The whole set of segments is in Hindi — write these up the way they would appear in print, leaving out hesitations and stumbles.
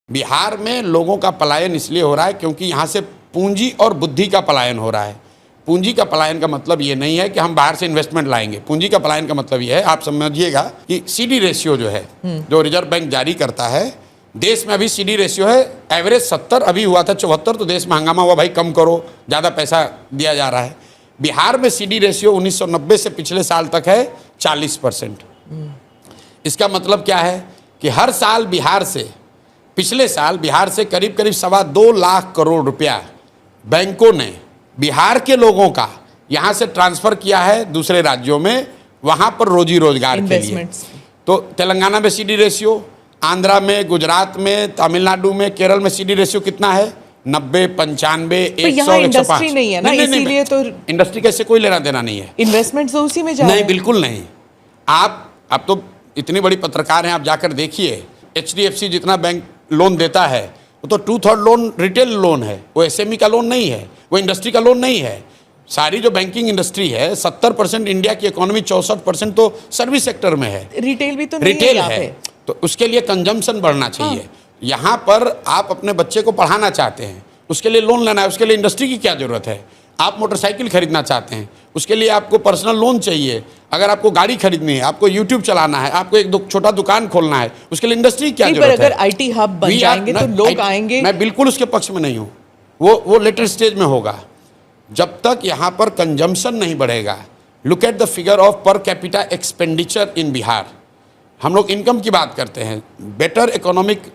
बिहार में लोगों का पलायन इसलिए हो रहा है क्योंकि यहाँ से पूंजी और बुद्धि का पलायन हो रहा है। पूंजी का पलायन का मतलब ये नहीं है कि हम बाहर से इन्वेस्टमेंट लाएंगे। पूंजी का पलायन का मतलब ये है, आप समझिएगा कि सीडी रेशियो जो है जो रिजर्व बैंक जारी करता है, देश में अभी सीडी रेशियो है एवरेज 70, अभी हुआ था 74, तो देश में हंगामा हुआ, भाई कम करो, ज़्यादा पैसा दिया जा रहा है। बिहार में सीडी रेशियो 1990 से पिछले साल तक है 40%। इसका मतलब क्या है कि हर साल बिहार से, पिछले साल बिहार से करीब करीब 2.25 लाख करोड़ रुपया बैंकों ने बिहार के लोगों का यहाँ से ट्रांसफ़र किया है दूसरे राज्यों में, वहाँ पर रोजी रोजगार के लिए। तो तेलंगाना में सीडी रेशियो, आंध्रा में, गुजरात में, तमिलनाडु में, केरल में सीडी रेशियो कितना है? 90, 95, 100, 105 नहीं है ना, इसीलिए तो इंडस्ट्री का इससे कोई लेना देना नहीं है। इन्वेस्टमेंट तो उसी में जा रहा है। नहीं, बिल्कुल नहीं। आप तो इतनी बड़ी पत्रकार हैं, आप जाकर देखिए HDFC जितना बैंक लोन देता है वो तो 2/3 लोन रिटेल लोन है, वो SME का लोन नहीं है, वो इंडस्ट्री का लोन नहीं है। सारी जो बैंकिंग इंडस्ट्री है 70% इंडिया की इकोनॉमी, 64% तो सर्विस सेक्टर में है। रिटेल भी तो नहीं रिटेल है, तो उसके लिए कंजम्पशन बढ़ना चाहिए। यहाँ पर आप अपने बच्चे को पढ़ाना चाहते हैं, उसके लिए लोन लेना है, उसके लिए इंडस्ट्री की क्या ज़रूरत है? आप मोटरसाइकिल खरीदना चाहते हैं, उसके लिए आपको पर्सनल लोन चाहिए। अगर आपको गाड़ी खरीदनी है, आपको यूट्यूब चलाना है, आपको एक छोटा दुकान खोलना है, उसके लिए इंडस्ट्री की क्या जरूरत है? अगर IT हब बन जाएंगे तो लोग आएंगे। मैं बिल्कुल उसके पक्ष में नहीं हूँ, वो लेटर स्टेज में होगा। जब तक यहाँ पर कंजम्पशन नहीं बढ़ेगा, look at the figure of per capita expenditure in Bihar. हम लोग इनकम की बात करते हैं, better economic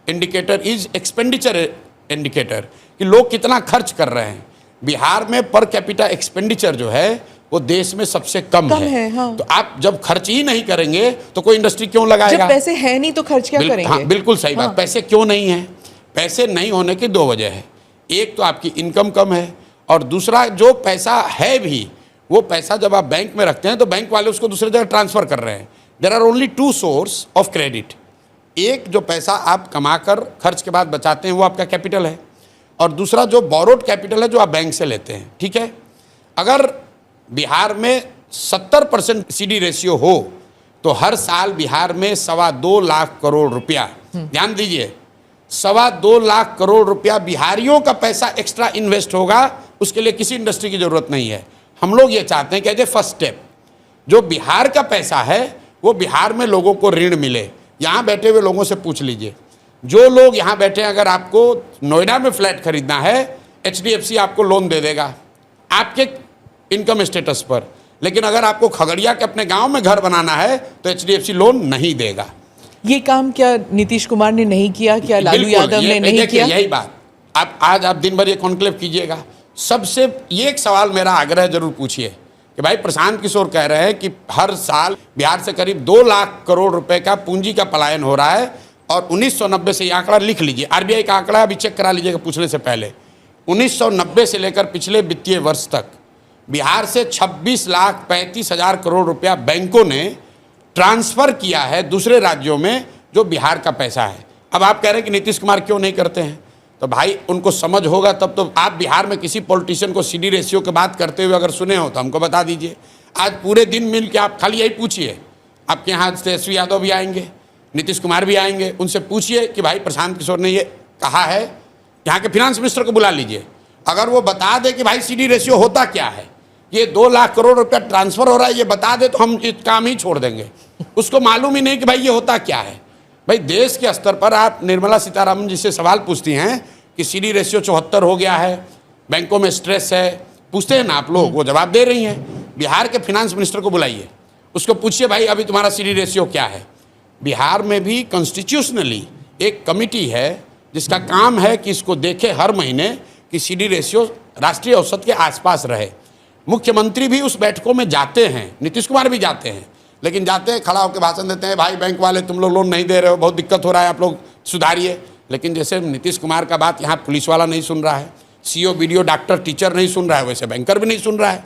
indicator is expenditure indicator, कि लोग कितना खर्च कर रहे हैं। बिहार में पर कैपिटा एक्सपेंडिचर जो है वो देश में सबसे कम है। हाँ। तो आप जब खर्च ही नहीं करेंगे तो कोई इंडस्ट्री क्यों लगाएगा? जब पैसे है नहीं तो खर्च क्या करेंगे? हाँ, बिल्कुल सही बात। पैसे क्यों नहीं है? पैसे नहीं होने की 2 वजह है। एक तो आपकी इनकम कम है, और दूसरा जो पैसा है भी, वो पैसा जब आप बैंक में रखते हैं तो बैंक वाले उसको दूसरी जगह ट्रांसफर कर रहे हैं। There are only 2 source of credit. एक जो पैसा आप कमाकर खर्च के बाद बचाते हैं वो आपका कैपिटल है, और दूसरा जो बोरोड कैपिटल है जो आप बैंक से लेते हैं। ठीक है, अगर बिहार में 70% सीडी रेशियो हो तो हर साल बिहार में 2.25 लाख करोड़ रुपया, ध्यान दीजिए, 2.25 लाख करोड़ रुपया बिहारियों का पैसा एक्स्ट्रा इन्वेस्ट होगा। उसके लिए किसी इंडस्ट्री की जरूरत नहीं है। हम लोग ये चाहते हैं कि एज ए फर्स्ट स्टेप जो बिहार का पैसा है वो बिहार में लोगों को ऋण मिले। यहाँ बैठे हुए लोगों से पूछ लीजिए, जो लोग यहाँ बैठे हैं, अगर आपको नोएडा में फ्लैट खरीदना है, HDFC आपको लोन दे देगा आपके इनकम स्टेटस पर, लेकिन अगर आपको खगड़िया के अपने गांव में घर बनाना है तो HDFC लोन नहीं देगा। ये काम क्या नीतीश कुमार ने नहीं किया? क्या लालू यादव ने नहीं किया? यही बात आज आप दिन भर ये कॉन्क्लेव कीजिएगा। सबसे ये एक सवाल मेरा आग्रह जरूर पूछिए कि भाई प्रशांत किशोर कह रहे हैं कि हर साल बिहार से करीब 2 लाख करोड़ रुपए का पूंजी का पलायन हो रहा है, और 1990 से ये आंकड़ा लिख लीजिए, RBI का आंकड़ा अभी चेक करा लीजिएगा पूछने से पहले। 1990 से लेकर पिछले वित्तीय वर्ष तक बिहार से 26,35,000 करोड़ रुपया बैंकों ने ट्रांसफ़र किया है दूसरे राज्यों में जो बिहार का पैसा है। अब आप कह रहे हैं कि नीतीश कुमार क्यों नहीं करते हैं, तो भाई उनको समझ होगा तब तो। आप बिहार में किसी पॉलिटिशियन को सीडी रेशियो की बात करते हुए अगर सुने हो तो हमको बता दीजिए। आज पूरे दिन मिल के आप खाली यही पूछिए, आपके यहाँ तेजस्वी यादव भी आएंगे, नीतीश कुमार भी आएंगे, उनसे पूछिए कि भाई प्रशांत किशोर ने ये कहा है, यहाँ के फिनांस मिनिस्टर को बुला लीजिए। अगर वो बता दे कि भाई सीडी रेशियो होता क्या है, ये 2 लाख करोड़ रुपया ट्रांसफ़र हो रहा है, ये बता दे तो हम ये काम ही छोड़ देंगे। उसको मालूम ही नहीं कि भाई ये होता क्या है। भाई देश के स्तर पर आप निर्मला सीतारामन जी से सवाल पूछती हैं कि सीडी रेशियो 74 हो गया है, बैंकों में स्ट्रेस है, पूछते हैं ना आप लोग, वो जवाब दे रही हैं। बिहार के फिनांस मिनिस्टर को बुलाइए, उसको पूछिए भाई अभी तुम्हारा सीडी रेशियो क्या है। बिहार में भी कॉन्स्टिट्यूशनली एक कमिटी है जिसका काम है कि इसको देखे हर महीने कि सीडी रेशियो राष्ट्रीय औसत के आसपास रहे। मुख्यमंत्री भी उस बैठकों में जाते हैं, नीतीश कुमार भी जाते हैं, लेकिन जाते हैं खड़ा होकर भाषण देते हैं, भाई बैंक वाले तुम लोग लोन नहीं दे रहे हो, बहुत दिक्कत हो रहा है, आप लोग सुधारिए। लेकिन जैसे नीतीश कुमार का बात यहाँ पुलिस वाला नहीं सुन रहा है, CO, BDO, डॉक्टर, टीचर नहीं सुन रहा है, वैसे बैंकर भी नहीं सुन रहा है।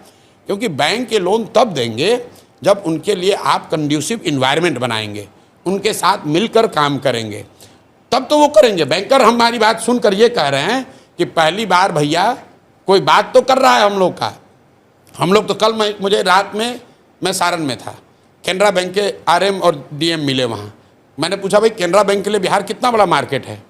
क्योंकि बैंक के लोन तब देंगे जब उनके लिए आप कंड्यूसिव इन्वायरमेंट बनाएंगे, उनके साथ मिलकर काम करेंगे, तब तो वो करेंगे। बैंकर हमारी बात सुनकर ये कह रहे हैं कि पहली बार भैया कोई बात तो कर रहा है हम लोग का। हम लोग तो कल मुझे रात में मैं सारण में था, कैनरा बैंक के RM और DM मिले वहाँ। मैंने पूछा भाई कैनरा बैंक के लिए बिहार कितना बड़ा मार्केट है?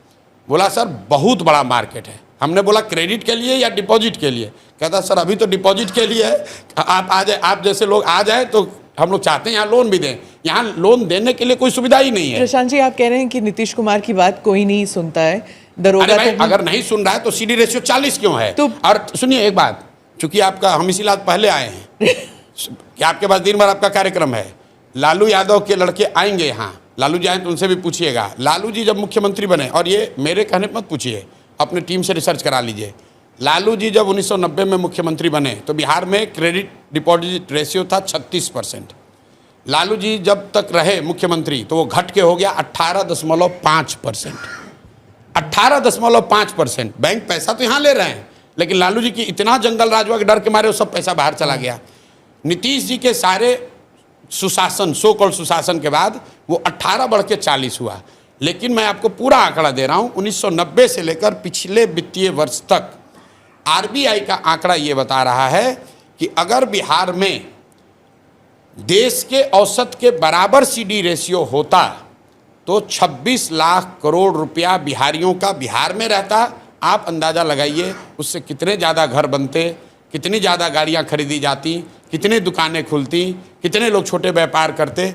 बोला सर बहुत बड़ा मार्केट है। हमने बोला क्रेडिट के लिए या डिपॉजिट के लिए? कहता सर अभी तो डिपॉजिट के लिए है, आप आ जाए, आप जैसे लोग आ जाए तो हम लोग चाहते हैं यहाँ लोन भी दें। यहाँ लोन देने के लिए कोई सुविधा ही नहीं है। प्रशांत जी, आप कह रहे हैं कि नीतीश कुमार की बात कोई नहीं सुनता है, अरे दरोगा भाई तो अगर नहीं सुन रहा है तो सीडी रेशियो 40 क्यों है? तो और सुनिए एक बात, चूंकि आपका हम इसी लात पहले आए हैं कि आपके पास दिन भर आपका कार्यक्रम है, लालू यादव के लड़के आएंगे यहाँ, लालू जी आए तो उनसे भी पूछिएगा। लालू जी जब मुख्यमंत्री बने, और ये मेरे कहने पर मत पूछिए, अपने टीम से रिसर्च करा लीजिए, लालू जी जब 1990 में मुख्यमंत्री बने तो बिहार में क्रेडिट डिपॉजिट रेशियो था 36%। लालू जी जब तक रहे मुख्यमंत्री तो वो घट के हो गया 18.5%। 18.5%। बैंक पैसा तो यहाँ ले रहे हैं, लेकिन लालू जी की इतना जंगल राज हुआ कि डर के मारे वो सब पैसा बाहर चला गया। नीतीश जी के सारे सुशासन, सो कॉल्ड सुशासन के बाद वो 18 बढ़ के 40 हुआ। लेकिन मैं आपको पूरा आंकड़ा दे रहा हूँ, 1990 से लेकर पिछले वित्तीय वर्ष तक आरबीआई का आंकड़ा ये बता रहा है कि अगर बिहार में देश के औसत के बराबर सीडी रेशियो होता तो 26 लाख करोड़ रुपया बिहारियों का बिहार में रहता। आप अंदाज़ा लगाइए उससे कितने ज़्यादा घर बनते, कितनी ज़्यादा गाड़ियाँ खरीदी जाती, कितनी दुकानें खुलती, कितने लोग छोटे व्यापार करते।